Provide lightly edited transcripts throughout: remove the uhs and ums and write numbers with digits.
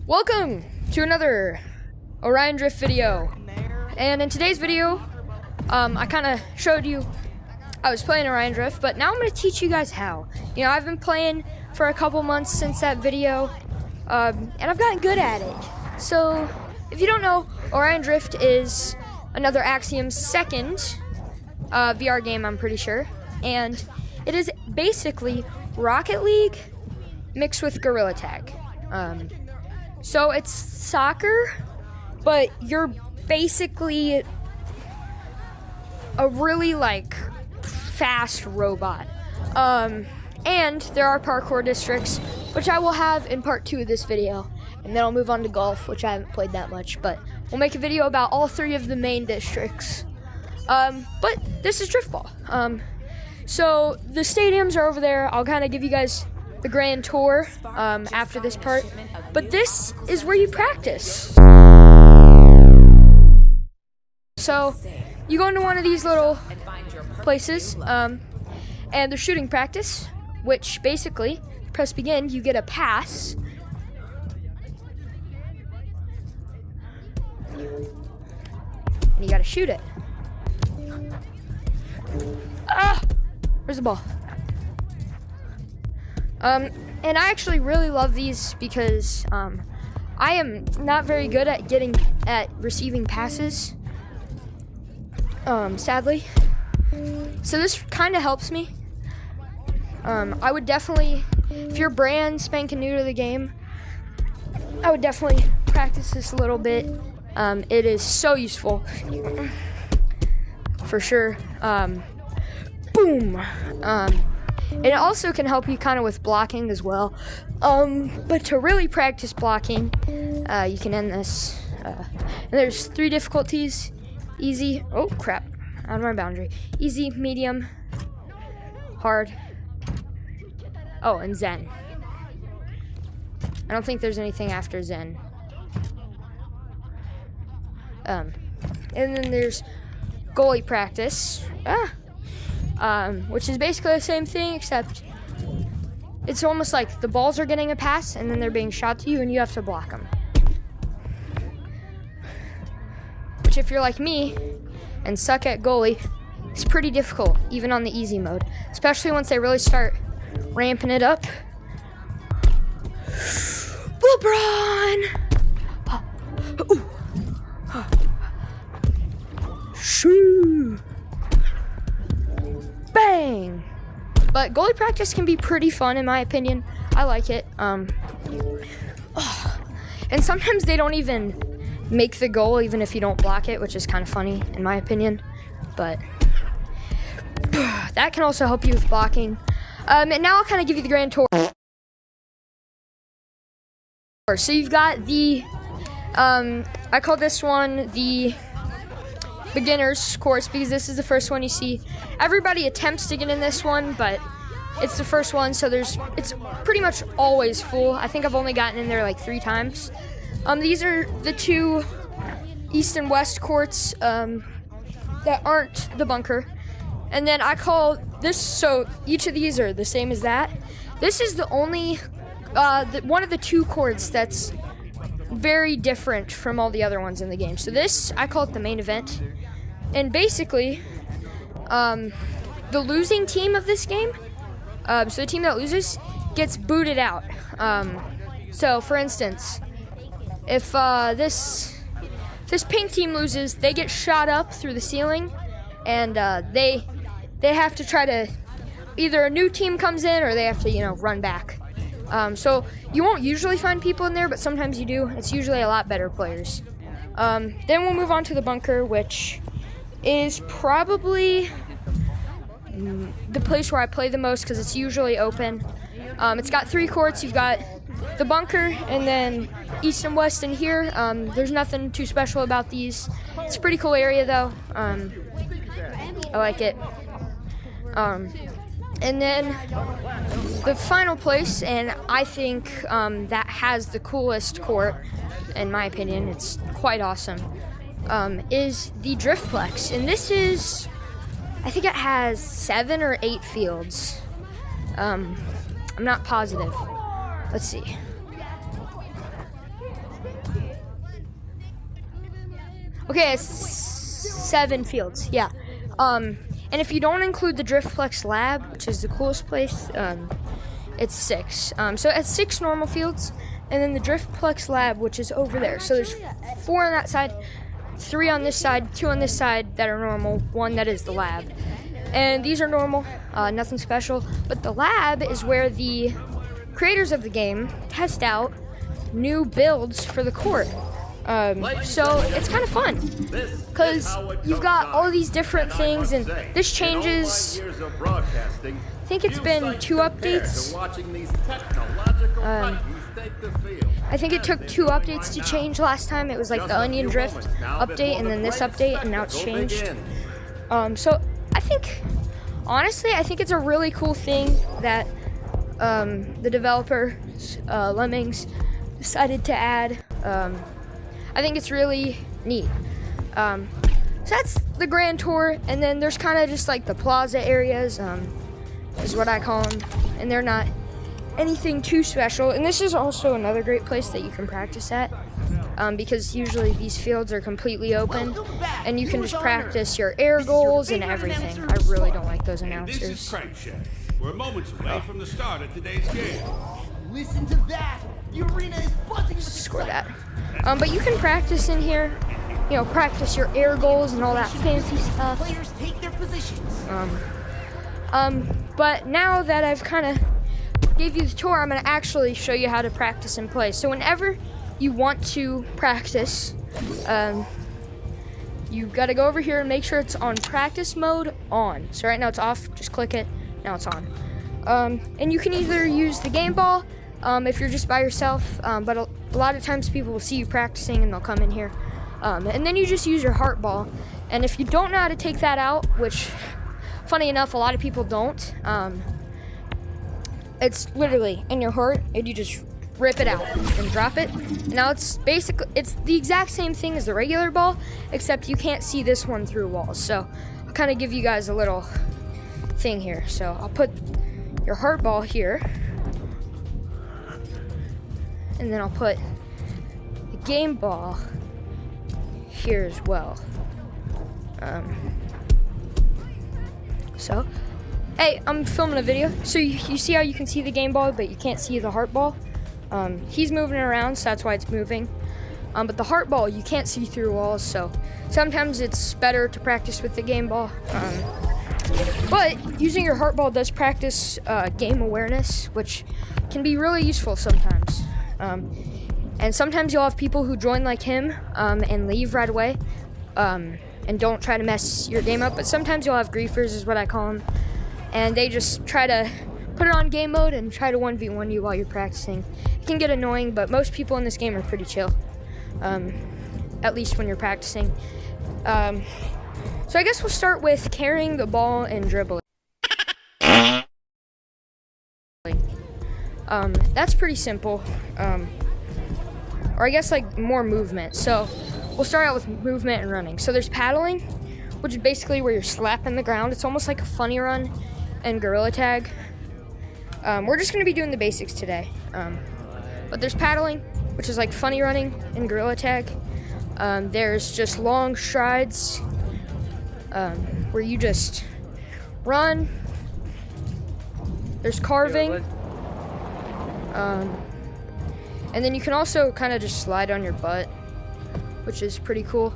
Welcome to another Orion Drift video. And in today's video, I kind of showed you I was playing Orion Drift, but now I'm going to teach you guys how. You know, I've been playing for a couple months since that video, and I've gotten good at it. So, if you don't know, Orion Drift is another Axiom's second VR game, I'm pretty sure. And it is basically Rocket League mixed with Gorilla Tag. So it's soccer, but you're basically a really fast robot. And there are parkour districts, which I will have in part 2 of this video. And then I'll move on to golf, which I haven't played that much, but we'll make a video about all 3 of the main districts. But this is Driftball. So the stadiums are over there. I'll kind of give you guys the grand tour after this part. But this is where you practice. So you go into one of these little places, and there's shooting practice, which basically, press begin, you get a pass. And you gotta shoot it. Ah! Where's the ball? And I actually really love these because I am not very good at receiving passes, sadly. So this kind of helps me. I would definitely, if you're brand spanking new to the game, I would definitely practice this a little bit. It is so useful, for sure. Boom. It also can help you kind of with blocking as well. But to really practice blocking, you can end this. And there's 3 difficulties: easy. Oh crap! Out of my boundary. Easy, medium, hard. Oh, and Zen. I don't think there's anything after Zen. And then there's goalie practice. Which is basically the same thing, except it's almost like the balls are getting a pass and then they're being shot to you and you have to block them. Which, if you're like me and suck at goalie, it's pretty difficult, even on the easy mode, especially once they really start ramping it up. LeBron! Shoo! Bang! But goalie practice can be pretty fun, in my opinion. I like it. And sometimes they don't even make the goal, even if you don't block it, which is kind of funny, in my opinion. But that can also help you with blocking. And now I'll kind of give you the grand tour. So you've got the, I call this one the beginner's course because this is the first one you see. Everybody attempts to get in this one, but it's the first one, so it's pretty much always full. I think I've only gotten in there 3 times. These are the 2 east and west courts that aren't the bunker. And then I call this, so each of these are the same as that. This is the only, one of the 2 courts that's very different from all the other ones in the game. So this, I call it the main event. And basically, the losing team of this game, so the team that loses, gets booted out. So, for instance, if this pink team loses, they get shot up through the ceiling, and they have to try to, either a new team comes in or they have to, run back. So you won't usually find people in there, but sometimes you do. It's usually a lot better players. Then we'll move on to the bunker, which is probably the place where I play the most because it's usually open. It's got 3 courts. You've got the bunker and then east and west in here. There's nothing too special about these. It's a pretty cool area though. I like it. And then the final place, and I think that has the coolest court, in my opinion, it's quite awesome, is the Driftplex. And this is, I think it has 7 or 8 fields. I'm not positive. Let's see. Okay, it's 7 fields. Yeah. And if you don't include the Driftplex Lab, which is the coolest place, it's 6. So it's 6 normal fields, and then the Driftplex Lab, which is over there. So there's 4 on that side, 3 on this side, 2 on this side that are normal, 1 that is the lab. And these are normal, nothing special. But the lab is where the creators of the game test out new builds for the court. So it's kind of fun because you've got all these different things, and this changes. I think it's been 2 updates. I think it took 2 updates to change last time. It was like the Onion Drift update and then this update, and now it's changed. So I think, honestly, I think it's a really cool thing that the developer, Lemmings, decided to add. I think it's really neat. So that's the grand tour, and then there's kind of just like the plaza areas, is what I call them, and they're not anything too special. And this is also another great place that you can practice at, because usually these fields are completely open, and you can just practice your air goals and everything. I really don't like those announcers. We're moments away from the start of today's game. Listen to that! The arena is buzzing with Score that. But you can practice in here, you know, practice your air goals and all that fancy stuff. players take their positions. But now that I've kind of gave you the tour, I'm going to actually show you how to practice and play. So whenever you want to practice, you got to go over here and make sure it's on practice mode on. So right now it's off, just click it, now it's on. And you can either use the game ball if you're just by yourself, but a lot of times people will see you practicing and they'll come in here. And then you just use your heart ball. And if you don't know how to take that out, which, funny enough, a lot of people don't, it's literally in your heart, and you just rip it out and drop it. Now it's the exact same thing as the regular ball, except you can't see this one through walls. So I'll kind of give you guys a little thing here. So I'll put your heart ball here, and then I'll put the game ball here as well. So, hey, I'm filming a video. So you see how you can see the game ball, but you can't see the heart ball? He's moving it around, so that's why it's moving. But the heart ball, you can't see through walls, so sometimes it's better to practice with the game ball. But using your heart ball does practice game awareness, which can be really useful sometimes. And sometimes you'll have people who join like him and leave right away and don't try to mess your game up. But sometimes you'll have griefers, is what I call them, and they just try to put it on game mode and try to 1v1 you while you're practicing. It can get annoying, but most people in this game are pretty chill, at least when you're practicing. So I guess we'll start with carrying the ball and dribbling. That's pretty simple. Or I guess like more movement. So we'll start out with movement and running. So there's paddling, which is basically where you're slapping the ground. It's almost like a funny run and gorilla tag. We're just gonna be doing the basics today. But there's paddling, which is like funny running and gorilla tag. There's just long strides, where you just run. There's carving. And then you can also kind of just slide on your butt, which is pretty cool.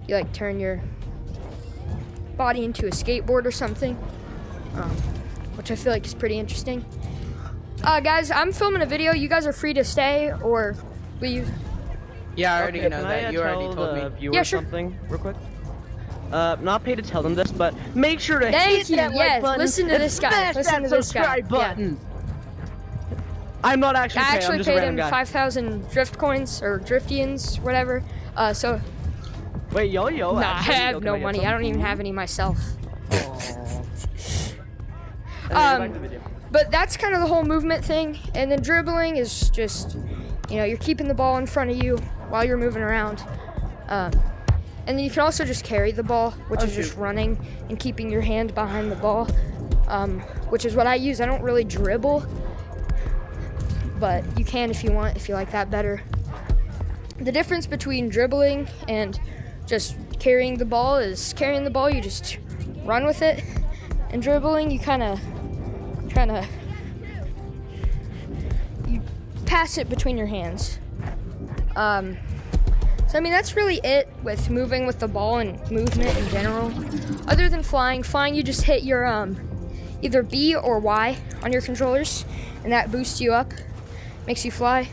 You like turn your body into a skateboard or something, which I feel like is pretty interesting. Guys, I'm filming a video. You guys are free to stay or leave. Yeah, I already know Can that. I You already tell told the me. viewer Yeah, sure. something real quick? Not paid to tell them this, but make sure to Thank hit you. that Yes, like button listen to and this guy. smash Listen that to this guy. subscribe button. I'm not actually I paid. I'm actually just a paid random him guy. 5,000 drift coins or driftians, whatever. So Wait, yo. nah, I actually, have can no get money. some? I don't even have any myself. Back to the video. But that's kind of the whole movement thing. And then dribbling is just, you know, you're keeping the ball in front of you while you're moving around. And then you can also just carry the ball, which is just running and keeping your hand behind the ball, which is what I use. I don't really dribble, but you can if you want, if you like that better. the difference between dribbling and just carrying the ball is carrying the ball, you just run with it, and dribbling, you kind of you pass it between your hands. So I mean, that's really it with moving with the ball and movement in general. Other than flying, you just hit your either B or Y on your controllers, and that boosts you up, makes you fly.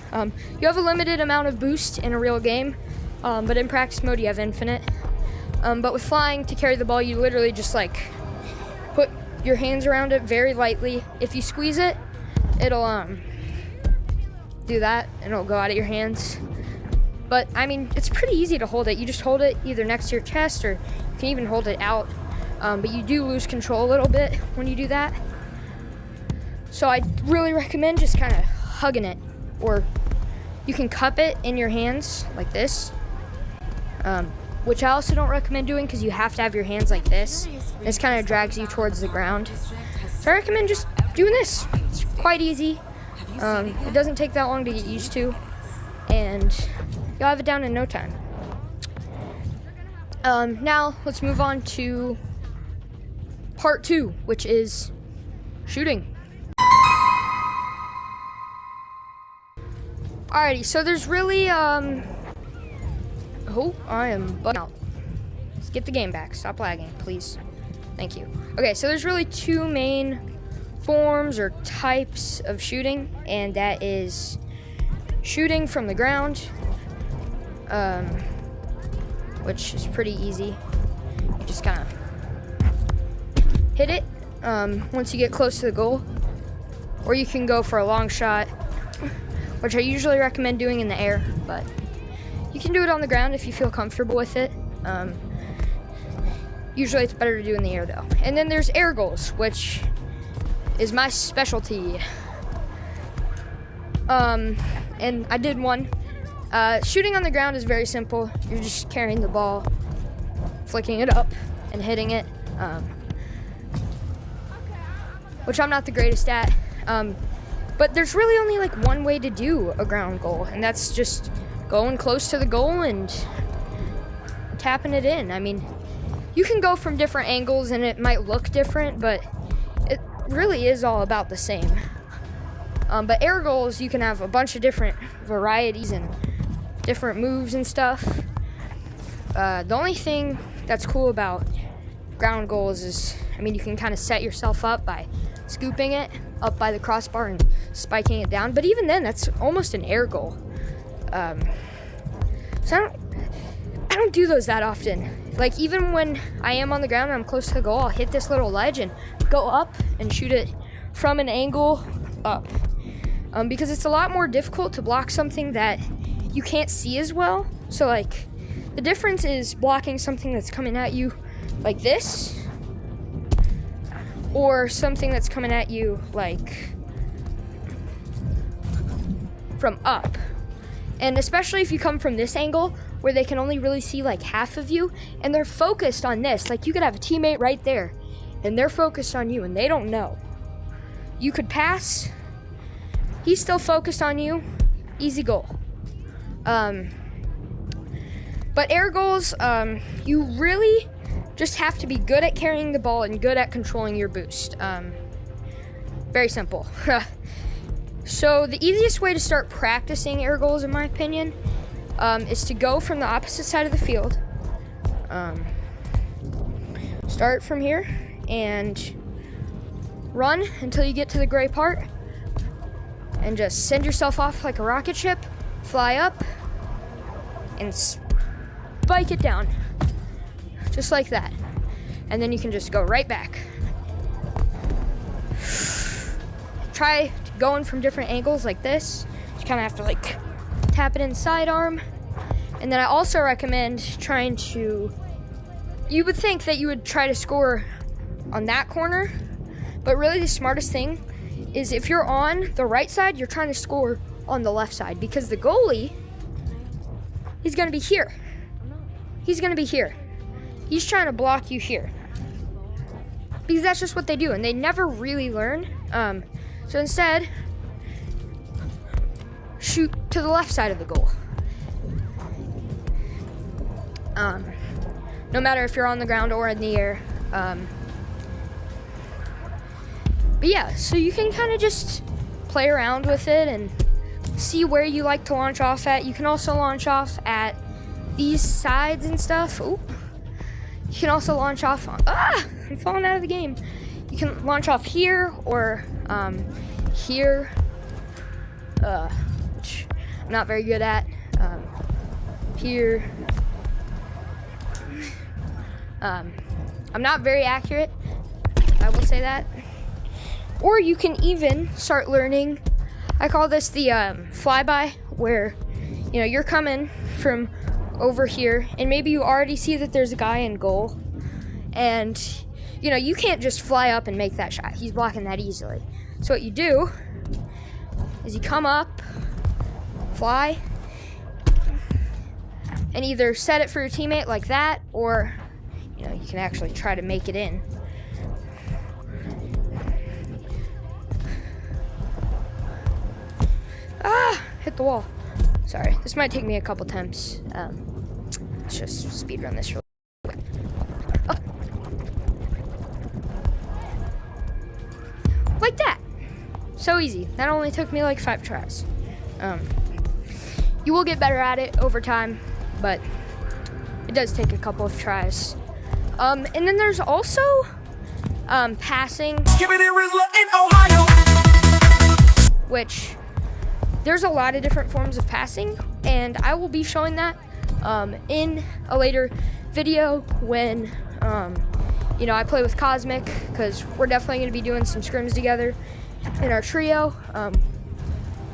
You have a limited amount of boost in a real game, but in practice mode you have infinite. But with flying, to carry the ball, you literally just like put your hands around it very lightly. If you squeeze it, it'll do that and it'll go out of your hands. But I mean, it's pretty easy to hold it. You just hold it either next to your chest, or you can even hold it out. But you do lose control a little bit when you do that. So I really recommend just kind of hugging it, or you can cup it in your hands like this, which I also don't recommend doing because you have to have your hands like this. This kind of drags you towards the ground. So I recommend just doing this. It's quite easy. It doesn't take that long to get used to, and you'll have it down in no time. Now let's move on to part 2, which is shooting. Alrighty, so there's really, oh, I am bugging out. Let's get the game back. Stop lagging, please. Thank you. Okay, so there's really 2 main forms or types of shooting, and that is shooting from the ground, which is pretty easy. You just kind of hit it once you get close to the goal, or you can go for a long shot, which I usually recommend doing in the air, but you can do it on the ground if you feel comfortable with it. Usually it's better to do in the air though. And then there's air goals, which is my specialty. And I did one. Shooting on the ground is very simple. You're just carrying the ball, flicking it up, and hitting it, which I'm not the greatest at. But there's really only like one way to do a ground goal, and that's just going close to the goal and tapping it in. I mean, you can go from different angles and it might look different, but it really is all about the same. But air goals, you can have a bunch of different varieties and different moves and stuff. The only thing that's cool about ground goals is, I mean, you can kind of set yourself up by scooping it up by the crossbar and spiking it down. But even then, that's almost an air goal. So I don't do those that often. Like, even when I am on the ground and I'm close to the goal, I'll hit this little ledge and go up and shoot it from an angle up. Because it's a lot more difficult to block something that you can't see as well. So like, the difference is blocking something that's coming at you like this, or something that's coming at you like from up. And especially if you come from this angle where they can only really see like half of you and they're focused on this. Like, you could have a teammate right there and they're focused on you and they don't know. You could pass, he's still focused on you, easy goal. But air goals, you really just have to be good at carrying the ball and good at controlling your boost. Very simple. So the easiest way to start practicing air goals, in my opinion, is to go from the opposite side of the field. Start from here and run until you get to the gray part, and just send yourself off like a rocket ship, fly up, and spike it down, just like that. And then you can just go right back. Try going from different angles like this. You kind of have to like tap it in sidearm. And then I also recommend trying to, you would think that you would try to score on that corner, but really the smartest thing is if you're on the right side, you're trying to score on the left side, because the goalie, he's gonna be here. He's gonna be here. He's trying to block you here, because that's just what they do, and they never really learn. So instead, shoot to the left side of the goal. no matter if you're on the ground or in the air. But yeah, so you can kind of just play around with it and see where you like to launch off at. You can also launch off at these sides and stuff. Ooh. You can also launch off on, I'm falling out of the game. You can launch off here or here, which I'm not very good at. Here. I'm not very accurate, I will say that. Or you can even start learning, I call this the flyby, where you're coming from over here and maybe you already see that there's a guy in goal, and you can't just fly up and make that shot. He's blocking that easily. So what you do is you come up, fly, and either set it for your teammate like that, or you can actually try to make it in. Hit the wall. Sorry, this might take me a couple attempts. Let's just speed run this real quick. Oh. Like that. So easy. That only took me like 5 tries. You will get better at it over time, but it does take a couple of tries. And then there's also passing, which there's a lot of different forms of passing, and I will be showing that in a later video when I play with Cosmic, because we're definitely going to be doing some scrims together in our trio.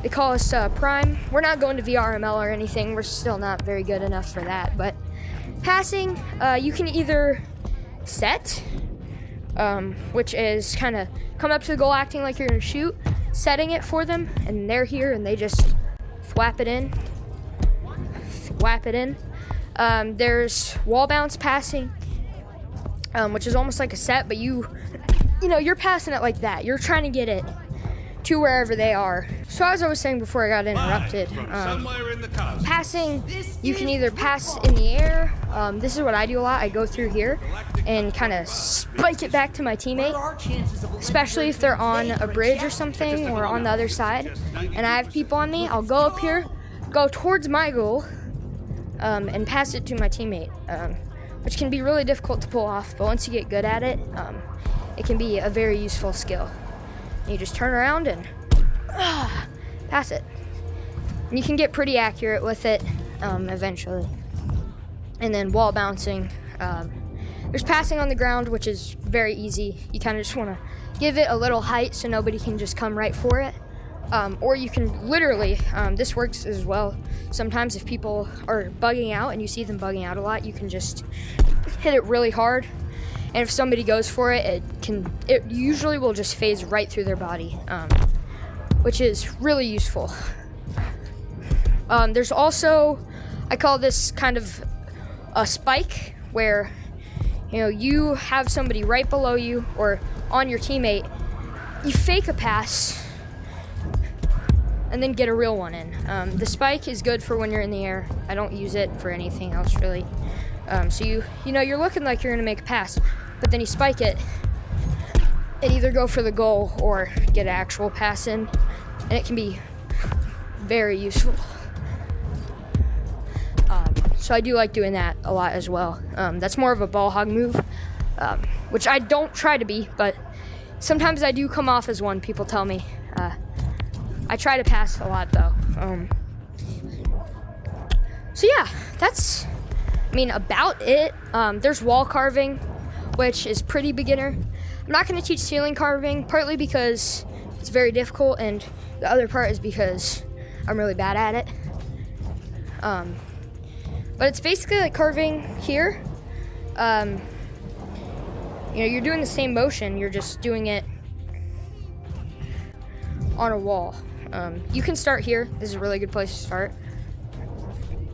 They call us Prime. We're not going to VRML or anything. We're still not very good enough for that. But passing, you can either set, which is kind of come up to the goal acting like you're going to shoot, setting it for them, and they're here and they just thwap it in. There's wall bounce passing, which is almost like a set, but you're passing it like that. You're trying to get it to wherever they are. So as I was saying before I got interrupted, passing, you can either pass in the air. This is what I do a lot. I go through here and kind of spike it back to my teammate, especially if they're on a bridge or something or on the other side and I have people on me. I'll go up here, go towards my goal, and pass it to my teammate, which can be really difficult to pull off, but once you get good at it, it can be a very useful skill. You just turn around and pass it. And you can get pretty accurate with it eventually. And then wall bouncing. There's passing on the ground, which is very easy. You kind of just want to give it a little height so nobody can just come right for it. Or you can literally, this works as well. Sometimes if people are bugging out and you see them bugging out a lot, you can just hit it really hard. And if somebody goes for it, it usually will just phase right through their body, which is really useful. There's also, I call this kind of a spike, where you have somebody right below you or on your teammate, you fake a pass and then get a real one in. The spike is good for when you're in the air. I don't use it for anything else really. So you're looking like you're gonna make a pass, but then you spike it and either go for the goal or get an actual pass in, and it can be very useful. So I do like doing that a lot as well. That's more of a ball hog move, which I don't try to be, but sometimes I do come off as one, people tell me. I try to pass a lot though. So yeah, that's about it. There's wall carving, which is pretty beginner. I'm not going to teach ceiling carving, partly because it's very difficult, and the other part is because I'm really bad at it. But it's basically like carving here. You're doing the same motion, you're just doing it on a wall. You can start here. This is a really good place to start.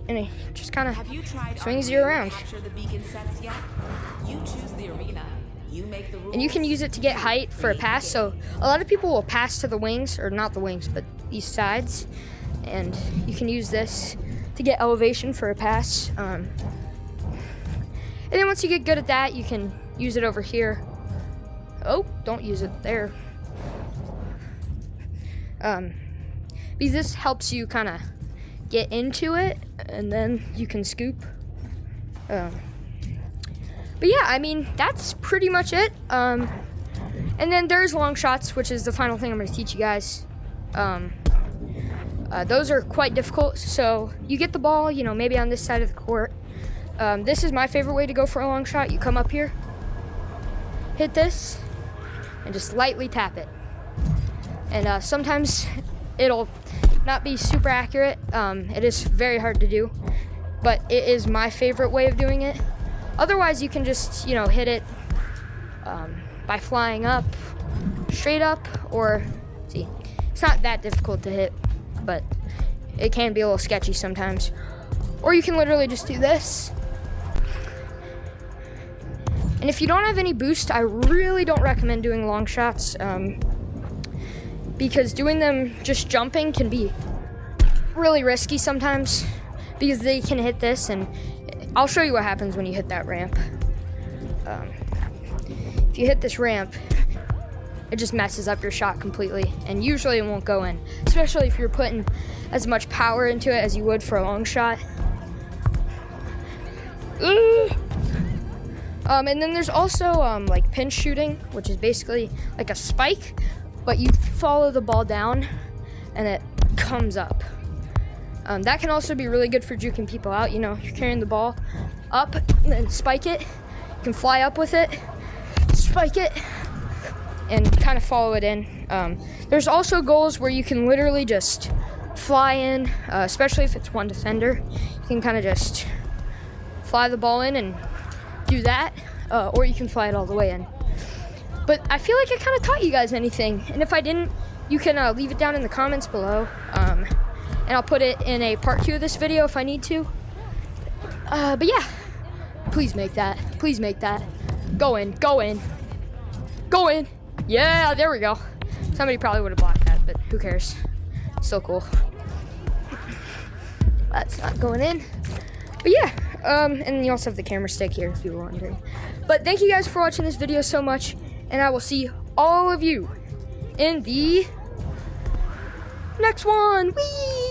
And it just kind of swings you around. And you can use it to get height for a pass. So a lot of people will pass to the wings, or not the wings, but these sides. And you can use this to get elevation for a pass. And then once you get good at that, you can use it over here. Oh, don't use it there. Because this helps you kind of get into it, and then you can scoop. But yeah, I mean, that's pretty much it. And then there's long shots, which is the final thing I'm going to teach you guys. Those are quite difficult. So you get the ball, you know, maybe on this side of the court. This is my favorite way to go for a long shot. You come up here, hit this, and just lightly tap it. And sometimes it'll not be super accurate. It is very hard to do, but it is my favorite way of doing it. Otherwise, you can just, you know, hit it by flying up, straight up, or see, it's not that difficult to hit, but it can be a little sketchy sometimes. Or you can literally just do this. And if you don't have any boost, I really don't recommend doing long shots, because doing them just jumping can be really risky sometimes, because they can hit this, and I'll show you what happens when you hit that ramp. If you hit this ramp, it just messes up your shot completely, and usually it won't go in, especially if you're putting as much power into it as you would for a long shot. And then there's also like pinch shooting, which is basically like a spike, but you follow the ball down and it comes up. That can also be really good for juking people out. You know, you're carrying the ball up and then spike it. You can fly up with it, spike it, and kind of follow it in. There's also goals where you can literally just fly in, especially if it's one defender. You can kind of just fly the ball in and do that, or you can fly it all the way in. But I feel like I kind of taught you guys anything, and if I didn't, you can leave it down in the comments below, and I'll put it in a part 2 of this video if I need to. But yeah, please make that. Please make that. Go in, go in, go in. Yeah, there we go. Somebody probably would have blocked that, but who cares? Still cool. That's not going in. But yeah, and you also have the camera stick here if you were wondering. But thank you guys for watching this video so much, and I will see all of you in the next one. Whee!